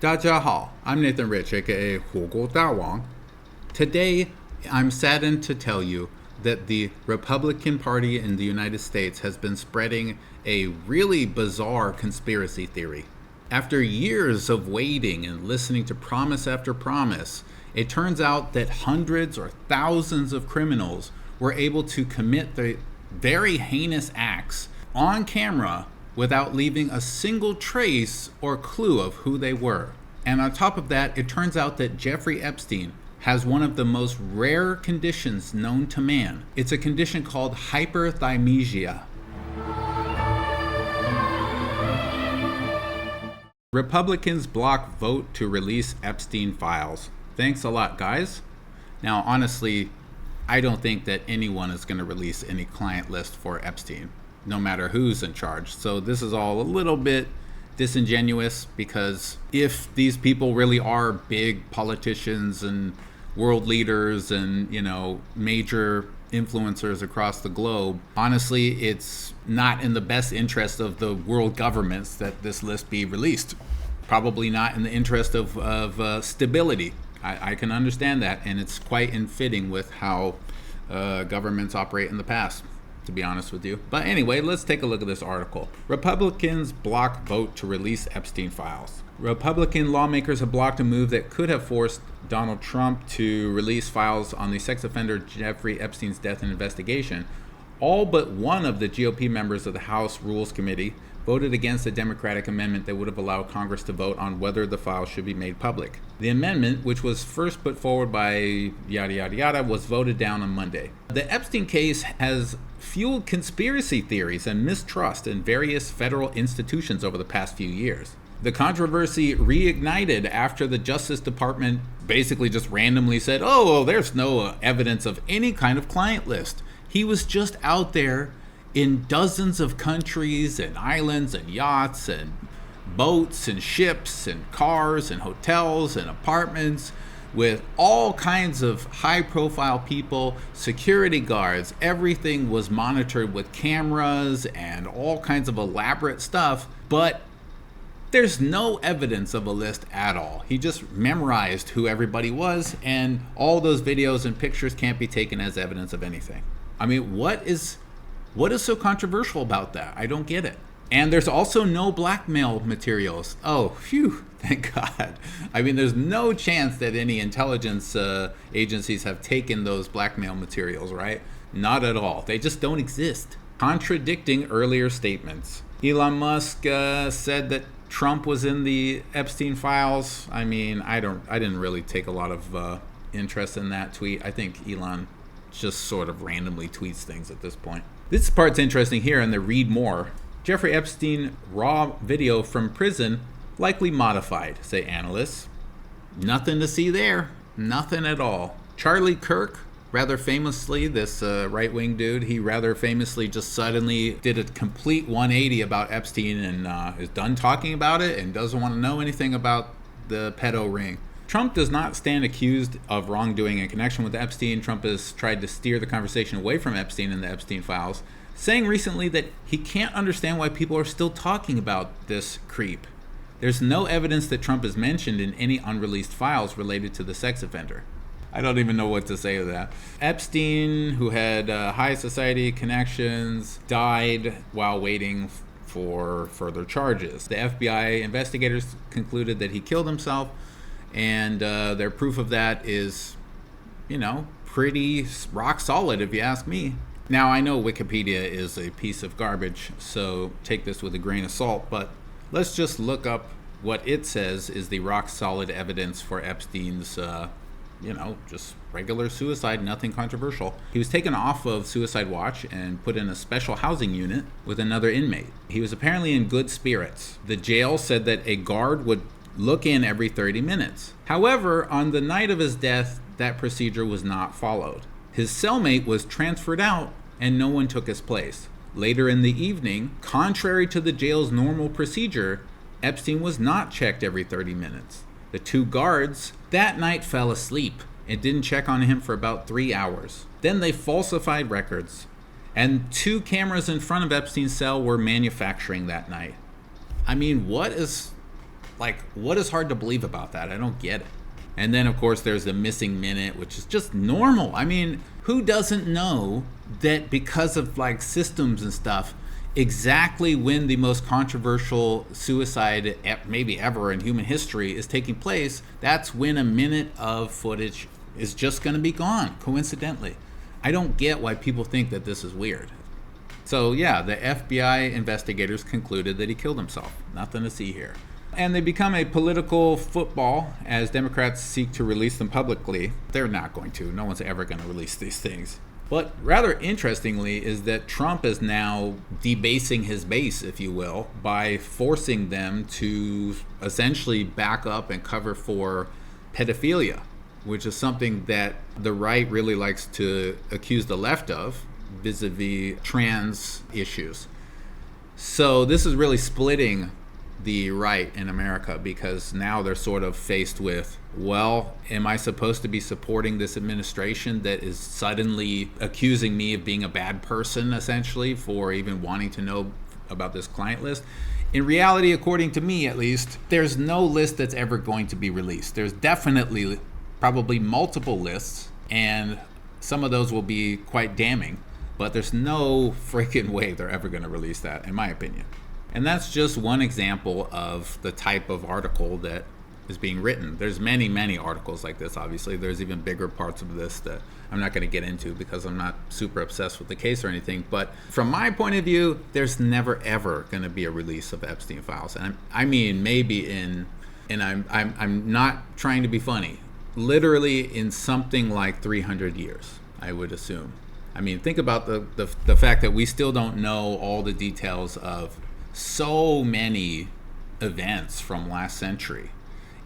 大家好, I'm Nathan Rich, aka 火锅大王. Today, I'm saddened to tell you that the Republican Party in the United States has been spreading a really bizarre conspiracy theory. After years of waiting and listening to promise after promise, it turns out that hundreds or thousands of criminals were able to commit the very heinous acts on camera without leaving a single trace or clue of who they were. And on top of that, it turns out that Jeffery Epstein has one of the most rare conditions known to man. It's a condition called hyperthymesia. Republicans block vote to release Epstein files. Thanks a lot, guys. Now, honestly, I don't think that anyone is going to release any client list for Epstein, no matter who's in charge. So this is all a little bit disingenuous, because if these people really are big politicians and world leaders and, major influencers across the globe, honestly, it's not in the best interest of the world governments that this list be released. Probably not in the interest of stability. I can understand that, and it's quite in fitting with how governments operate in the past, to be honest with you. But anyway, let's take a look at this article. Republicans block vote to release Epstein files. Republican lawmakers have blocked a move that could have forced Donald Trump to release files on the sex offender Jeffrey Epstein's death and investigation. All but one of the GOP members of the House Rules Committee voted against a Democratic amendment that would have allowed Congress to vote on whether the files should be made public. The amendment, which was first put forward by yada yada yada, was voted down on Monday. The Epstein case has fueled conspiracy theories and mistrust in various federal institutions over the past few years. The controversy reignited after the Justice Department basically just randomly said, oh, there's no evidence of any kind of client list. He was just out there in dozens of countries and islands and yachts and boats and ships and cars and hotels and apartments with all kinds of high-profile people, security guards. Everything was monitored with cameras and all kinds of elaborate stuff, but there's no evidence of a list at all. He just memorized who everybody was, and all those videos and pictures can't be taken as evidence of anything. I mean, what is so controversial about that? I don't get it. And there's also no blackmail materials. Oh, phew, thank God. I mean, there's no chance that any intelligence agencies have taken those blackmail materials, right? Not at all. They just don't exist. Contradicting earlier statements. Elon Musk said that Trump was in the Epstein files. I mean, I didn't really take a lot of interest in that tweet. I think Elon just sort of randomly tweets things at this point. This part's interesting here in the read more. Jeffrey Epstein raw video from prison likely modified, say analysts. Nothing to see there. Nothing at all. Charlie Kirk, rather famously, this right-wing dude, he rather famously just suddenly did a complete 180 about Epstein and is done talking about it and doesn't want to know anything about the pedo ring. Trump does not stand accused of wrongdoing in connection with Epstein. Trump has tried to steer the conversation away from Epstein and the Epstein files, saying recently that he can't understand why people are still talking about this creep. There's no evidence that Trump is mentioned in any unreleased files related to the sex offender. I don't even know what to say to that. Epstein, who had high society connections, died while waiting for further charges. The FBI investigators concluded that he killed himself, and their proof of that is, pretty rock solid if you ask me. Now, I know Wikipedia is a piece of garbage, so take this with a grain of salt, but let's just look up what it says is the rock solid evidence for Epstein's, just regular suicide, nothing controversial. He was taken off of suicide watch and put in a special housing unit with another inmate. He was apparently in good spirits. The jail said that a guard would look in every 30 minutes. However, on the night of his death, that procedure was not followed. His cellmate was transferred out and no one took his place. Later in the evening, contrary to the jail's normal procedure, Epstein was not checked every 30 minutes. The two guards that night fell asleep and didn't check on him for about 3 hours. Then they falsified records, and 2 cameras in front of Epstein's cell were manufacturing that night. I mean, what is Like, what is hard to believe about that? I don't get it. And then, of course, there's the missing minute, which is just normal. I mean, who doesn't know that because of like systems and stuff, exactly when the most controversial suicide maybe ever in human history is taking place, that's when a minute of footage is just going to be gone, coincidentally. I don't get why people think that this is weird. So yeah, the FBI investigators concluded that he killed himself. Nothing to see here. And they become a political football as Democrats seek to release them publicly. They're not going to. No one's ever going to release these things. But rather interestingly is that Trump is now debasing his base, if you will, by forcing them to essentially back up and cover for pedophilia, which is something that the right really likes to accuse the left of vis-a-vis trans issues. So this is really splitting the right in America, because now they're sort of faced with, well, am I supposed to be supporting this administration that is suddenly accusing me of being a bad person, essentially, for even wanting to know about this client list? In reality, according to me at least, there's no list that's ever going to be released. There's definitely probably multiple lists, and some of those will be quite damning, but there's no freaking way they're ever going to release that, in my opinion. And that's just one example of the type of article that is being written. There's many, many articles like this, obviously. There's even bigger parts of this that I'm not going to get into because I'm not super obsessed with the case or anything. But from my point of view, there's never, ever going to be a release of Epstein files. And I mean, maybe and I'm not trying to be funny, literally in something like 300 years, I would assume. I mean, think about the fact that we still don't know all the details of so many events from last century.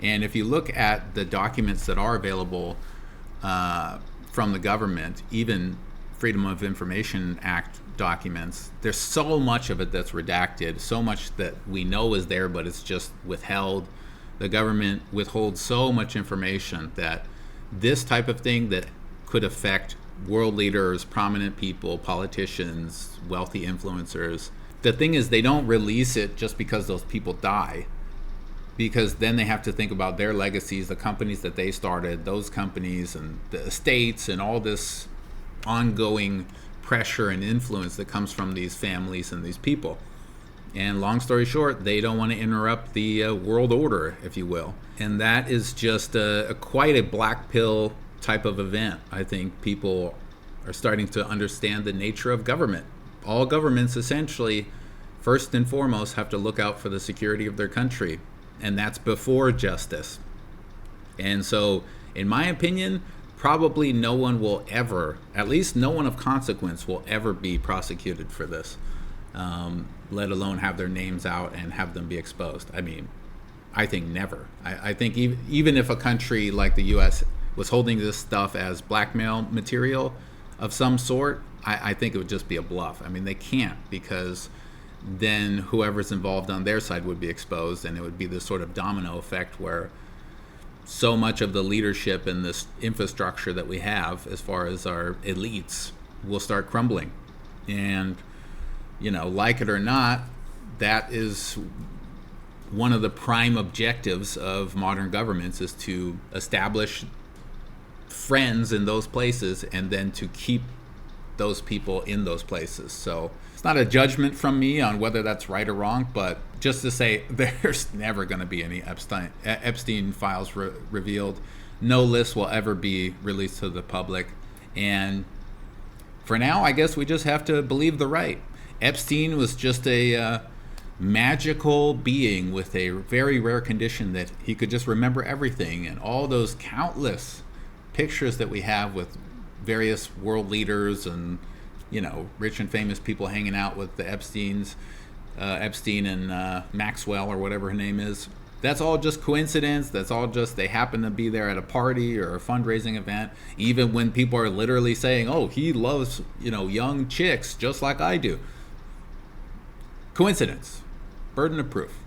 And if you look at the documents that are available from the government, even Freedom of Information Act documents, there's so much of it that's redacted, so much that we know is there, but it's just withheld. The government withholds so much information that this type of thing that could affect world leaders, prominent people, politicians, wealthy influencers, the thing is, they don't release it just because those people die, because then they have to think about their legacies, the companies that they started, those companies and the estates and all this ongoing pressure and influence that comes from these families and these people. And long story short, they don't want to interrupt the world order, if you will. And that is just quite a black pill type of event. I think people are starting to understand the nature of government. All governments essentially, first and foremost, have to look out for the security of their country, and that's before justice. And so, in my opinion, probably no one will ever, at least no one of consequence, will ever be prosecuted for this, let alone have their names out and have them be exposed. I mean, I think never. I think even if a country like the U.S. was holding this stuff as blackmail material of some sort, I think it would just be a bluff. I mean, they can't, because then whoever's involved on their side would be exposed, and it would be this sort of domino effect where so much of the leadership and this infrastructure that we have as far as our elites will start crumbling. And, you know, like it or not, that is one of the prime objectives of modern governments, is to establish friends in those places and then to keep those people in those places. So it's not a judgment from me on whether that's right or wrong, but just to say there's never going to be any Epstein files revealed. No list will ever be released to the public. And for now, I guess we just have to believe the right. Epstein was just a magical being with a very rare condition that he could just remember everything, and all those countless pictures that we have with various world leaders and, you know, rich and famous people hanging out with the Epstein and Maxwell or whatever her name is. That's all just coincidence. That's all just they happen to be there at a party or a fundraising event. Even when people are literally saying, "Oh, he loves, you know, young chicks just like I do." Coincidence, burden of proof.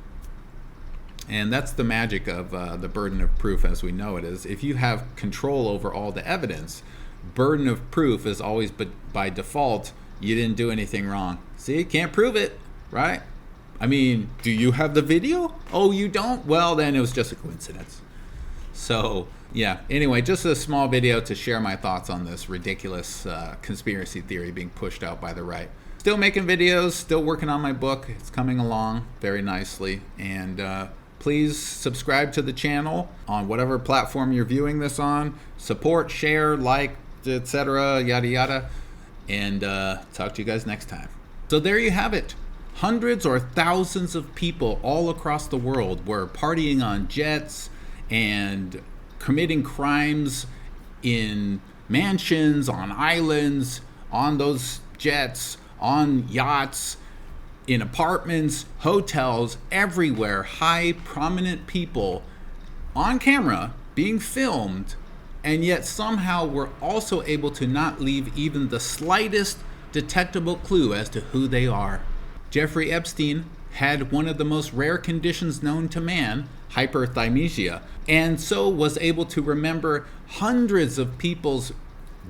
And that's the magic of the burden of proof as we know it is. If you have control over all the evidence, burden of proof is always, but by default, you didn't do anything wrong. See, can't prove it, right? I mean, do you have the video? Oh, you don't? Well, then it was just a coincidence. So, yeah. Anyway, just a small video to share my thoughts on this ridiculous conspiracy theory being pushed out by the right. Still making videos, still working on my book. It's coming along very nicely. And please subscribe to the channel on whatever platform you're viewing this on. Support, share, like, etc., yada yada. And talk to you guys next time. So there you have it. Hundreds or thousands of people all across the world were partying on jets and committing crimes in mansions, on islands, on those jets, on yachts, in apartments, hotels, everywhere. High, prominent people on camera being filmed, and yet somehow we're also able to not leave even the slightest detectable clue as to who they are. Jeffrey Epstein had one of the most rare conditions known to man, hyperthymesia, and so was able to remember hundreds of people's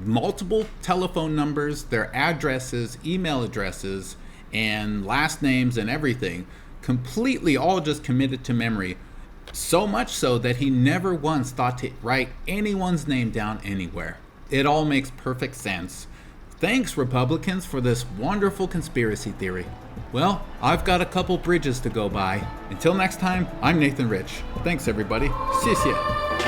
multiple telephone numbers, their addresses, email addresses, and last names and everything, completely all just committed to memory. So much so that he never once thought to write anyone's name down anywhere. It all makes perfect sense. Thanks, Republicans, for this wonderful conspiracy theory. Well, I've got a couple bridges to go by. Until next time, I'm Nathan Rich. Thanks, everybody. 谢谢.